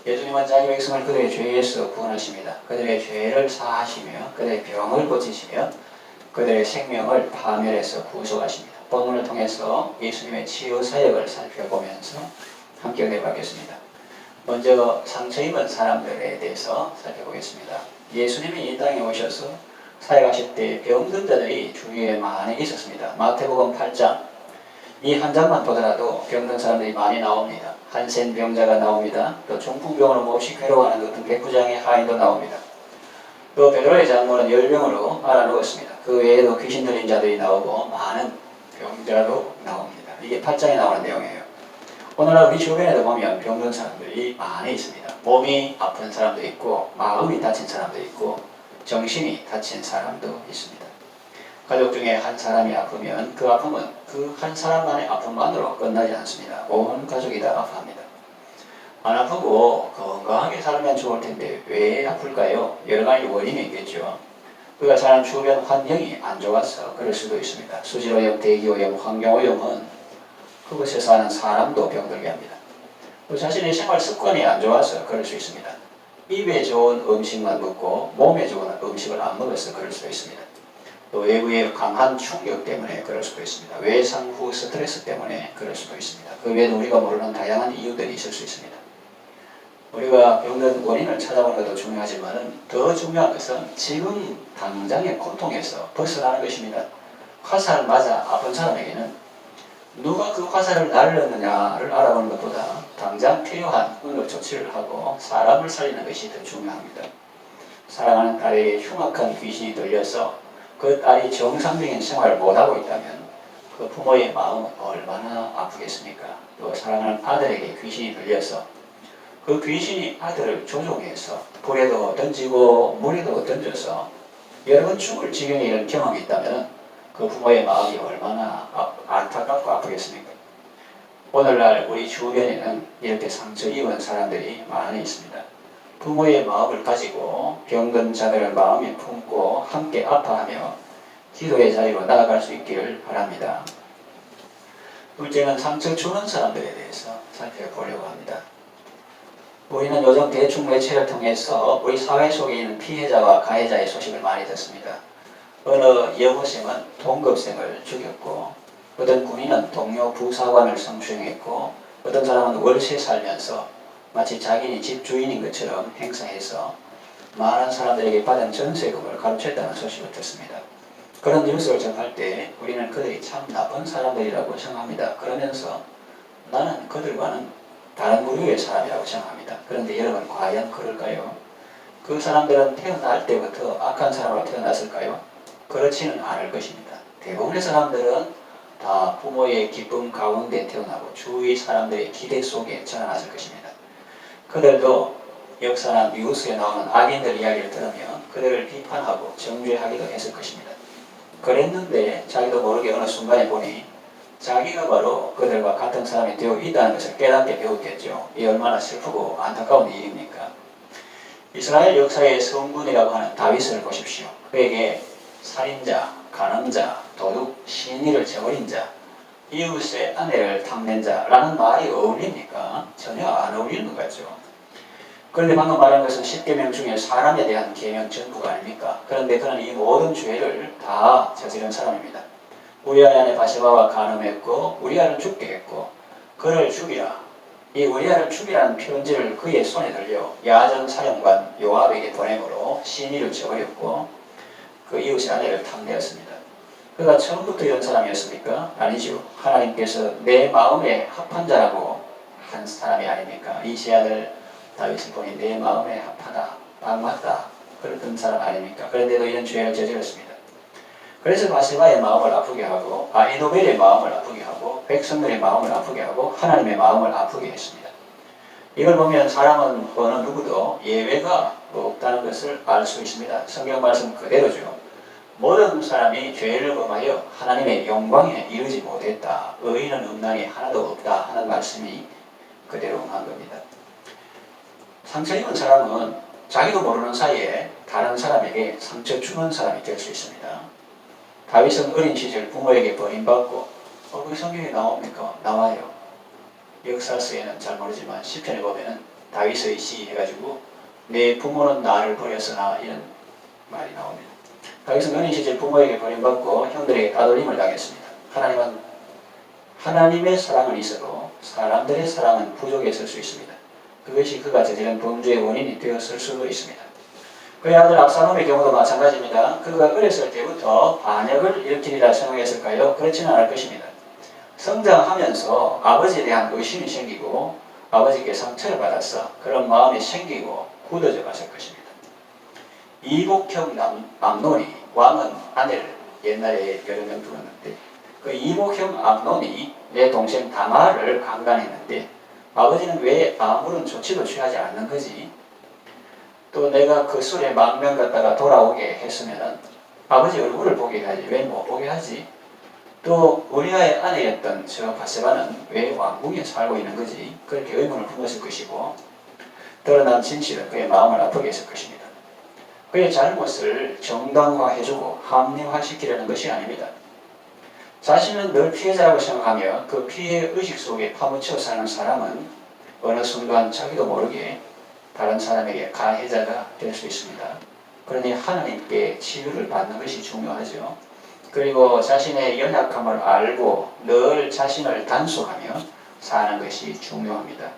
예수님은 자기 백성을 그들의 죄에서 구원하십니다. 그들의 죄를 사하시며 그들의 병을 고치시며 그들의 생명을 파멸해서 구속하십니다. 본문을 통해서 예수님의 치유 사역을 살펴보면서 함께 내보겠습니다. 먼저 상처 입은 사람들에 대해서 살펴보겠습니다. 예수님이 이 땅에 오셔서 사역하실 때 병든 자들이 주위에 많이 있었습니다. 마태복음 8장 이 한 장만 보더라도 병든 사람들이 많이 나옵니다. 한센 병자가 나옵니다. 또 중풍병으로 몹시 괴로워하는 어떤 백부장의 하인도 나옵니다. 또 베드로의 장모는 열병으로 알아누웠습니다. 그 외에도 귀신 들린 자들이 나오고 많은 병자도 나옵니다. 이게 8장에 나오는 내용이에요. 오늘날 우리 주변에도 보면 병든 사람들이 많이 있습니다. 몸이 아픈 사람도 있고 마음이 다친 사람도 있고 정신이 다친 사람도 있습니다. 가족 중에 한 사람이 아프면 그 아픔은 그 한 사람만의 아픔만으로 끝나지 않습니다. 온 가족이 다 아파합니다. 안 아프고 건강하게 살면 좋을 텐데 왜 아플까요? 여러 가지 원인이 있겠죠. 그가 사는 주변 환경이 안 좋아서 그럴 수도 있습니다. 수질오염, 대기오염, 환경오염은 그곳에 사는 사람도 병들게 합니다. 또 자신의 생활 습관이 안 좋아서 그럴 수 있습니다. 입에 좋은 음식만 먹고 몸에 좋은 음식을 안 먹어서 그럴 수도 있습니다. 또 외부의 강한 충격 때문에 그럴 수도 있습니다. 외상 후 스트레스 때문에 그럴 수도 있습니다. 그 외에도 우리가 모르는 다양한 이유들이 있을 수 있습니다. 우리가 병든 원인을 찾아보는 것도 중요하지만 더 중요한 것은 지금 당장의 고통에서 벗어나는 것입니다. 화살 맞아 아픈 사람에게는 누가 그 화살을 날렸느냐를 알아보는 것보다 당장 필요한 응급 조치를 하고 사람을 살리는 것이 더 중요합니다. 사랑하는 딸에게 흉악한 귀신이 들려서 그 딸이 정상적인 생활을 못하고 있다면 그 부모의 마음은 얼마나 아프겠습니까? 또 사랑하는 아들에게 귀신이 들려서 그 귀신이 아들을 조종해서 불에도 던지고 물에도 던져서 여러 번 죽을 지경에 이른 경험이 있다면 그 부모의 마음이 얼마나 안타깝고 아프겠습니까? 오늘날 우리 주변에는 이렇게 상처 입은 사람들이 많이 있습니다. 부모의 마음을 가지고 병든 자들의 마음에 품고 함께 아파하며 기도의 자리로 나아갈 수 있기를 바랍니다. 둘째는 상처 주는 사람들에 대해서 살펴보려고 합니다. 우리는 요즘 대중 매체를 통해서 우리 사회 속에 있는 피해자와 가해자의 소식을 많이 듣습니다. 어느 여고생은 동급생을 죽였고 어떤 군인은 동료 부사관을 성추행했고 어떤 사람은 월세 살면서 마치 자기는 집주인인 것처럼 행사해서 많은 사람들에게 받은 전세금을 가로챘다는 소식을 듣습니다. 그런 뉴스를 접할 때 우리는 그들이 참 나쁜 사람들이라고 생각합니다. 그러면서 나는 그들과는 다른 부류의 사람이라고 생각합니다. 그런데 여러분 과연 그럴까요? 그 사람들은 태어날 때부터 악한 사람으로 태어났을까요? 그렇지는 않을 것입니다. 대부분의 사람들은 다 부모의 기쁨 가운데 태어나고 주위 사람들의 기대 속에 자라났을 것입니다. 그들도 역사나 뉴스에 나오는 악인들 이야기를 들으면 그들을 비판하고 정죄하기도 했을 것입니다. 그랬는데 자기도 모르게 어느 순간에 보니 자기가 바로 그들과 같은 사람이 되어 있다는 것을 깨닫게 배웠겠죠. 이 얼마나 슬프고 안타까운 일입니까? 이스라엘 역사의 성군이라고 하는 다윗을 보십시오. 그에게 살인자, 간음자, 도둑, 시인이를 저버린 자, 이웃의 아내를 탐낸 자라는 말이 어울립니까? 전혀 안 어울리는 것 같죠. 그런데 방금 말한 것은 10계명 중에 사람에 대한 계명 전부가 아닙니까? 그런데 그는 이 모든 죄를 다 저지른 사람입니다. 우리아의 아내 바세바와 간음했고 우리아를 죽게 했고 그를 죽이라. 이 우리아를 죽이라는 편지를 그의 손에 들려 야전 사령관 요압에게 보내므로 시인이를 저버렸고 그 이웃의 아내를 탐내었습니다. 그가 처음부터 이런 사람이었습니까? 아니죠. 하나님께서 내 마음에 합한 자라고 한 사람이 아닙니까? 이 제 아들 다윗을 보니 내 마음에 합하다, 딱 맞다 그랬던 사람 아닙니까? 그런데도 이런 죄를 저질렀습니다. 그래서 바세바의 마음을 아프게 하고 아히도벨의 마음을 아프게 하고 백성들의 마음을 아프게 하고 하나님의 마음을 아프게 했습니다. 이걸 보면 사람은 어느 누구도 예외가 없다는 것을 알 수 있습니다. 성경 말씀 그대로죠. 모든 사람이 죄를 범하여 하나님의 영광에 이르지 못했다. 의인은 없나니 하나도 없다 하는 말씀이 그대로 한 겁니다. 상처 입은 사람은 자기도 모르는 사이에 다른 사람에게 상처 주는 사람이 될 수 있습니다. 다윗은 어린 시절 부모에게 버림받고 그 성경에 나옵니까? 나와요. 역사서에는 잘 모르지만 시편에 보면은 다윗의 시 해가지고 내 부모는 나를 버렸으나 이런 말이 나옵니다. 다윗은 어린 시절 부모에게 버림받고 형들에게 따돌림을 당했습니다. 하나님은 하나님의 사랑은 있어도 사람들의 사랑은 부족했을 수 있습니다. 그것이 그가 저지른 범죄의 원인이 되었을 수도 있습니다. 그의 아들 압살롬의 경우도 마찬가지입니다. 그가 어렸을 때부터 반역을 일으키리라 생각했을까요? 그렇지는 않을 것입니다. 성장하면서 아버지에 대한 의심이 생기고 아버지께 상처를 받았어 그런 마음이 생기고 굳어져 갔을 것입니다. 이복형 암논이 왕은 아내를 옛날에 여러 명 두었는데 그 이복형 암논이 내 동생 다말을 강간했는데 아버지는 왜 아무런 조치도 취하지 않는 거지? 또 내가 그 술에 망명 갔다가 돌아오게 했으면 아버지 얼굴을 보게 하지 왜 못 보게 하지? 또 우리아의 아내였던 저 바세바는 왜 왕궁에 살고 있는 거지? 그렇게 의문을 품었을 것이고 드러난 진실은 그의 마음을 아프게 했을 것입니다. 그의 잘못을 정당화해주고 합리화시키려는 것이 아닙니다. 자신은 늘 피해자라고 생각하며 그 피해 의식 속에 파묻혀 사는 사람은 어느 순간 자기도 모르게 다른 사람에게 가해자가 될 수 있습니다. 그러니 하나님께 치유를 받는 것이 중요하죠. 그리고 자신의 연약함을 알고 늘 자신을 단속하며 사는 것이 중요합니다.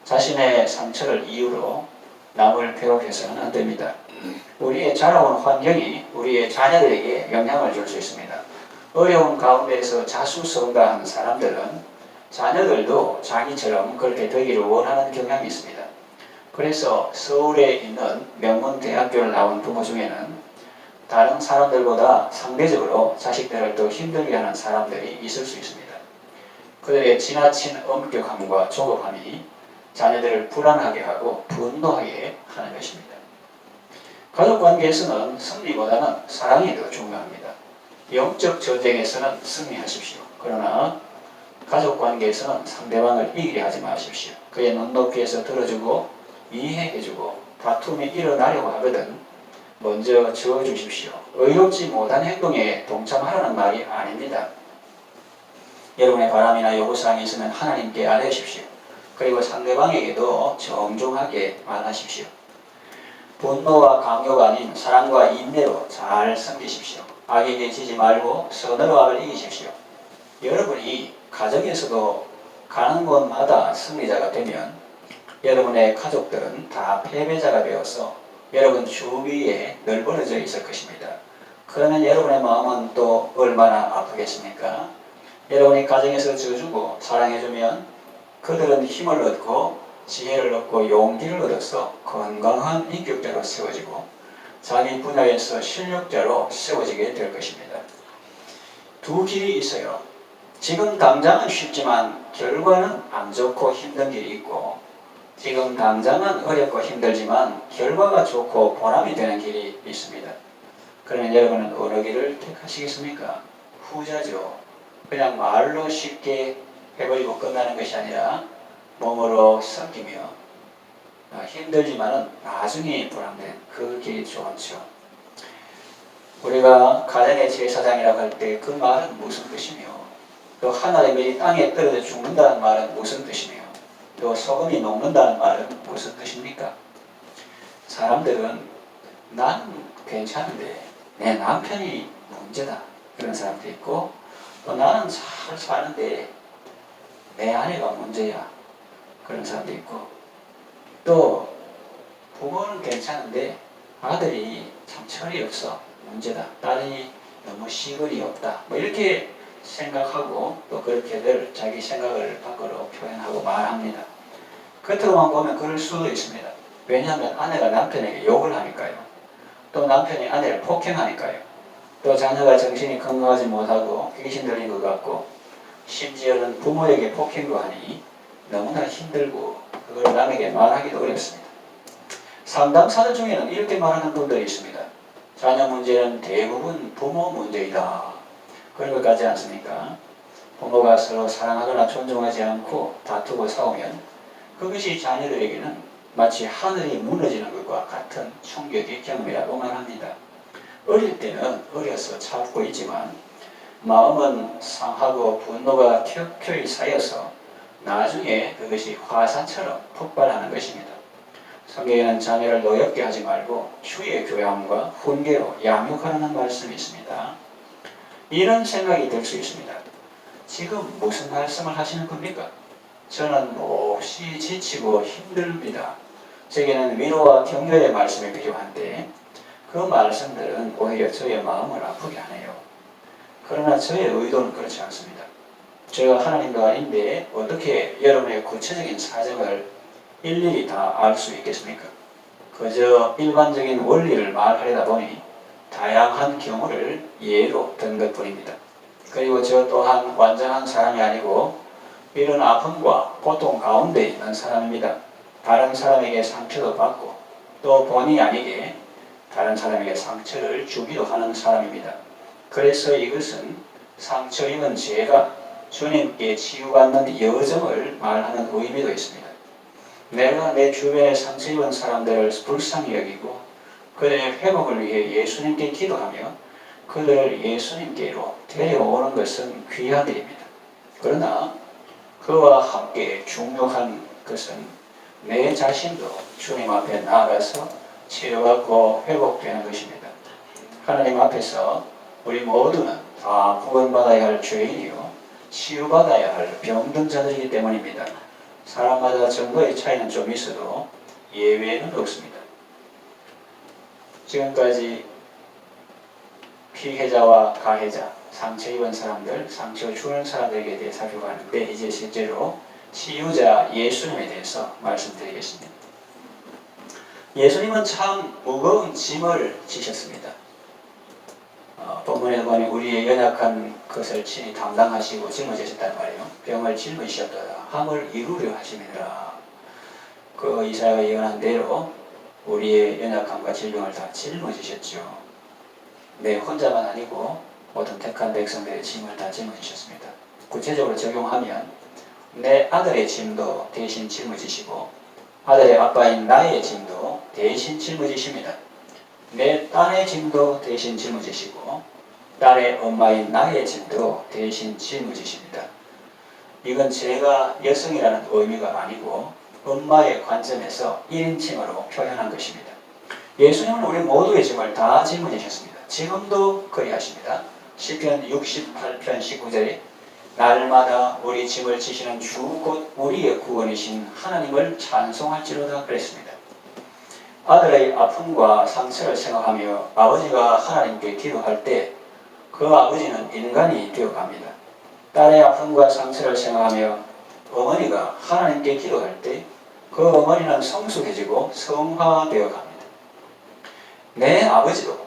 자신의 상처를 이유로 남을 괴롭혀서는 안 됩니다. 우리의 자라온 환경이 우리의 자녀들에게 영향을 줄 수 있습니다. 어려운 가운데에서 자수성가하는 사람들은 자녀들도 자기처럼 그렇게 되기를 원하는 경향이 있습니다. 그래서 서울에 있는 명문 대학교를 나온 부모 중에는 다른 사람들보다 상대적으로 자식들을 더 힘들게 하는 사람들이 있을 수 있습니다. 그들의 지나친 엄격함과 조급함이 자녀들을 불안하게 하고 분노하게 하는 것입니다. 가족관계에서는 승리보다는 사랑이 더 중요합니다. 영적 전쟁에서는 승리하십시오. 그러나 가족관계에서는 상대방을 이기려 하지 마십시오. 그의 눈높이에서 들어주고 이해해주고 다툼이 일어나려고 하거든 먼저 저어주십시오. 의롭지 못한 행동에 동참하라는 말이 아닙니다. 여러분의 바람이나 요구사항이 있으면 하나님께 아뢰십시오. 그리고 상대방에게도 정중하게 말하십시오. 분노와 강요가 아닌 사랑과 인내로 잘 섬기십시오. 악에게 지지 말고 선으로 악을 이기십시오. 여러분이 가정에서도 가는 곳마다 승리자가 되면 여러분의 가족들은 다 패배자가 되어서 여러분 주위에 널브러져 있을 것입니다. 그러면 여러분의 마음은 또 얼마나 아프겠습니까? 여러분이 가정에서 져주고 사랑해주면 그들은 힘을 얻고 지혜를 얻고 용기를 얻어서 건강한 인격자로 세워지고 자기 분야에서 실력자로 세워지게 될 것입니다. 두 길이 있어요. 지금 당장은 쉽지만 결과는 안 좋고 힘든 길이 있고 지금 당장은 어렵고 힘들지만 결과가 좋고 보람이 되는 길이 있습니다. 그러면 여러분은 어느 길을 택하시겠습니까? 후자죠. 그냥 말로 쉽게 해버리고 끝나는 것이 아니라 몸으로 섬기며 힘들지만은 나중에 보람된 그 길이 좋죠. 우리가 가정의 제사장이라고 할 때 그 말은 무슨 뜻이며 또 하늘의 별이 땅에 떨어져 죽는다는 말은 무슨 뜻이며 또 소금이 녹는다는 말은 무슨 뜻입니까? 사람들은 나는 괜찮은데 내 남편이 문제다 그런 사람도 있고 또 나는 잘 사는데 내 아내가 문제야 그런 사람도 있고 또 부모는 괜찮은데 아들이 참 철이 없어 문제다 딸이 너무 시골이 없다 뭐 이렇게 생각하고 또 그렇게들 자기 생각을 밖으로 표현하고 말합니다. 겉으로만 보면 그럴 수도 있습니다. 왜냐하면 아내가 남편에게 욕을 하니까요. 또 남편이 아내를 폭행하니까요. 또 자녀가 정신이 건강하지 못하고 귀신 들린 것 같고 심지어는 부모에게 폭행도 하니 너무나 힘들고 그걸 남에게 말하기도 어렵습니다. 상담사들 중에는 이렇게 말하는 분들이 있습니다. 자녀 문제는 대부분 부모 문제이다. 그런 것 같지 않습니까? 부모가 서로 사랑하거나 존중하지 않고 다투고 싸우면 그것이 자녀들에게는 마치 하늘이 무너지는 것과 같은 충격의 경험이라고 말합니다. 어릴 때는 어려서 참고 있지만 마음은 상하고 분노가 켜켜이 쌓여서 나중에 그것이 화산처럼 폭발하는 것입니다. 성경에는 자녀를 노엽게 하지 말고 주의 교양과 훈계로 양육하라는 말씀이 있습니다. 이런 생각이 들 수 있습니다. 지금 무슨 말씀을 하시는 겁니까? 저는 몹시 지치고 힘듭니다. 제게는 위로와 격려의 말씀이 필요한데 그 말씀들은 오히려 저의 마음을 아프게 하네요. 그러나 저의 의도는 그렇지 않습니다. 제가 하나님과 인데 어떻게 여러분의 구체적인 사정을 일일이 다 알 수 있겠습니까? 그저 일반적인 원리를 말하려다 보니 다양한 경우를 예로 든 것뿐입니다. 그리고 저 또한 완전한 사람이 아니고 이런 아픔과 고통 가운데 있는 사람입니다. 다른 사람에게 상처도 받고 또 본의 아니게 다른 사람에게 상처를 주기도 하는 사람입니다. 그래서 이것은 상처 입은 제가 주님께 치유받는 여정을 말하는 의미도 있습니다. 내가 내 주변에 상처 입은 사람들을 불쌍히 여기고 그들의 회복을 위해 예수님께 기도하며 그들을 예수님께로 데려오는 것은 귀한 일입니다. 그러나 그와 함께 중요한 것은 내 자신도 주님 앞에 나아가서 치료받고 회복되는 것입니다. 하나님 앞에서 우리 모두는 다 구원받아야 할 죄인이요 치유받아야 할 병든 자들이기 때문입니다. 사람마다 정도의 차이는 좀 있어도 예외는 없습니다. 지금까지 피해자와 가해자, 상처 입은 사람들, 상처 주는 사람들에게 대해 살펴봤는데 이제 실제로 치유자 예수님에 대해서 말씀드리겠습니다. 예수님은 참 무거운 짐을 지셨습니다. 본문에 보니 우리의 연약한 것을 친히 담당하시고 짊어지셨단 말이에요. 병을 짊으셨더라. 함을 이루려 하심이라. 그 이사야가 예언한 대로 우리의 연약함과 질병을 다 짊어지셨죠. 내 혼자만 아니고 모든 택한 백성들의 짐을 다 짊어지셨습니다. 구체적으로 적용하면 내 아들의 짐도 대신 짊어지시고 아들의 아빠인 나의 짐도 대신 짊어지십니다. 내 딸의 짐도 대신 짊어지시고 딸의 엄마인 나의 짐도 대신 짊어지십니다. 이건 제가 여성이라는 의미가 아니고 엄마의 관점에서 1인칭으로 표현한 것입니다. 예수님은 우리 모두의 짐을 다 짊어지셨습니다. 지금도 그리하십니다. 시편 68편 19절에 날마다 우리 짐을 지시는 주 곧 우리의 구원이신 하나님을 찬송할지로다 그랬습니다. 아들의 아픔과 상처를 생각하며 아버지가 하나님께 기도할 때 그 아버지는 인간이 되어갑니다. 딸의 아픔과 상처를 생각하며 어머니가 하나님께 기도할 때 그 어머니는 성숙해지고 성화되어 갑니다. 내 아버지도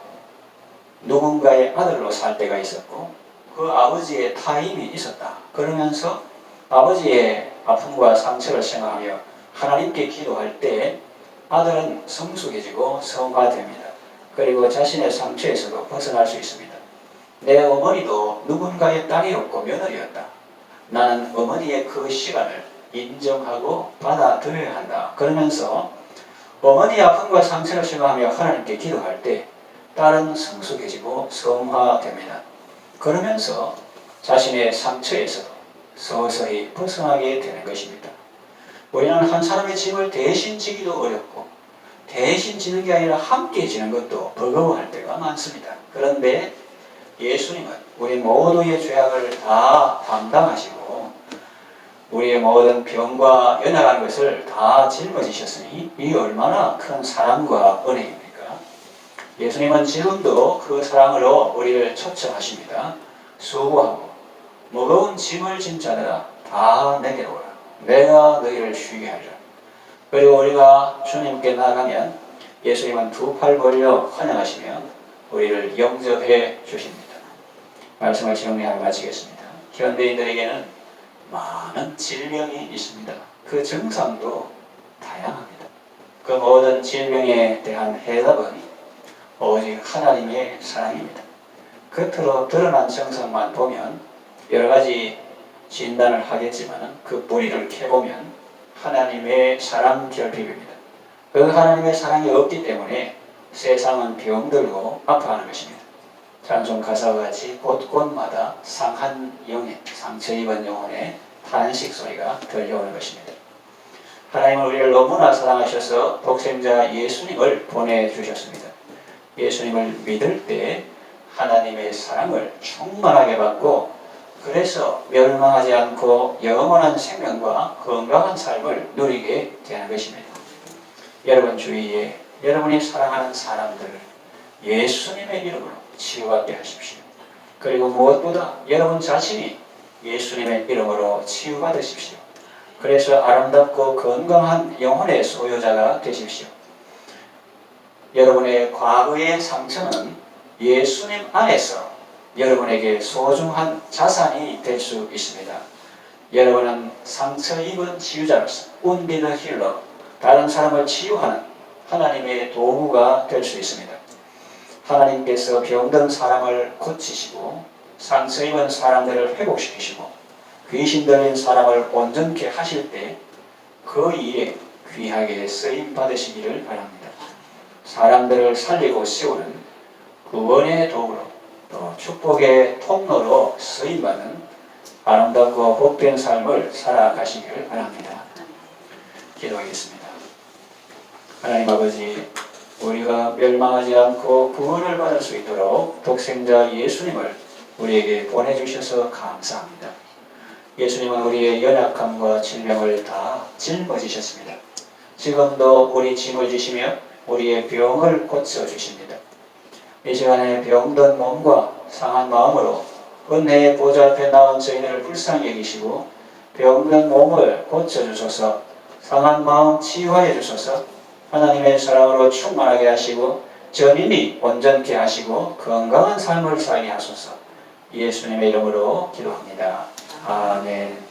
누군가의 아들로 살 때가 있었고 그 아버지의 타임이 있었다. 그러면서 아버지의 아픔과 상처를 생각하며 하나님께 기도할 때 아들은 성숙해지고 성화됩니다. 그리고 자신의 상처에서도 벗어날 수 있습니다. 내 어머니도 누군가의 딸이었고 며느리였다. 나는 어머니의 그 시간을 인정하고 받아들여야 한다. 그러면서 어머니의 아픔과 상처를 생각하며 하나님께 기도할 때 딸은 성숙해지고 성화됩니다. 그러면서 자신의 상처에서도 서서히 벗어나게 되는 것입니다. 우리는 한 사람의 짐을 대신 지기도 어렵고 대신 지는 게 아니라 함께 지는 것도 버거워할 때가 많습니다. 그런데 예수님은 우리 모두의 죄악을 다 담당하시고 우리의 모든 병과 연약한 것을 다 짊어지셨으니 이 얼마나 큰 사랑과 은혜입니까? 예수님은 지금도 그 사랑으로 우리를 초청하십니다. 수고하고 무거운 짐을 진 자들아 다 내게로 오라. 내가 너희를 쉬게 하리라. 그리고 우리가 주님께 나아가면 예수님은 두 팔 벌려 환영하시며 우리를 영접해 주십니다. 말씀을 정리하고 마치겠습니다. 현대인들에게는 많은 질병이 있습니다. 그 증상도 다양합니다. 그 모든 질병에 대한 해답은 오직 하나님의 사랑입니다. 겉으로 드러난 증상만 보면 여러 가지 진단을 하겠지만 그 뿌리를 캐보면 하나님의 사랑 결핍입니다. 그 하나님의 사랑이 없기 때문에 세상은 병들고 아파하는 것입니다. 찬송 가사와 같이 곳곳마다 상한 영혼, 상처 입은 영혼의 탄식 소리가 들려오는 것입니다. 하나님은 우리를 너무나 사랑하셔서 독생자 예수님을 보내주셨습니다. 예수님을 믿을 때 하나님의 사랑을 충만하게 받고 그래서 멸망하지 않고 영원한 생명과 건강한 삶을 누리게 되는 것입니다. 여러분 주위에 여러분이 사랑하는 사람들을 예수님의 이름으로 치유받게 하십시오. 그리고 무엇보다 여러분 자신이 예수님의 이름으로 치유받으십시오. 그래서 아름답고 건강한 영혼의 소유자가 되십시오. 여러분의 과거의 상처는 예수님 안에서 여러분에게 소중한 자산이 될 수 있습니다. 여러분은 상처 입은 치유자로서 운비드 힐러, 다른 사람을 치유하는 하나님의 도구가 될 수 있습니다. 하나님께서 병든 사람을 고치시고 상처 입은 사람들을 회복시키시고 귀신 들린 사람을 온전케 하실 때 그 일에 귀하게 쓰임 받으시기를 바랍니다. 사람들을 살리고 세우는 구원의 도구로 또 축복의 통로로 쓰임받는 아름답고 복된 삶을 살아가시기를 바랍니다. 기도하겠습니다. 하나님 아버지, 우리가 멸망하지 않고 구원을 받을 수 있도록 독생자 예수님을 우리에게 보내주셔서 감사합니다. 예수님은 우리의 연약함과 질병을 다 짊어지셨습니다. 지금도 우리 짐을 지시며 우리의 병을 고쳐주십니다. 이 시간에 병든 몸과 상한 마음으로 은혜의 보좌 앞에 나온 저희들을 불쌍히 여기시고 병든 몸을 고쳐주소서, 상한 마음 치유하여 주소서, 하나님의 사랑으로 충만하게 하시고 전인이 온전케 하시고 건강한 삶을 살게 하소서. 예수님의 이름으로 기도합니다. 아멘.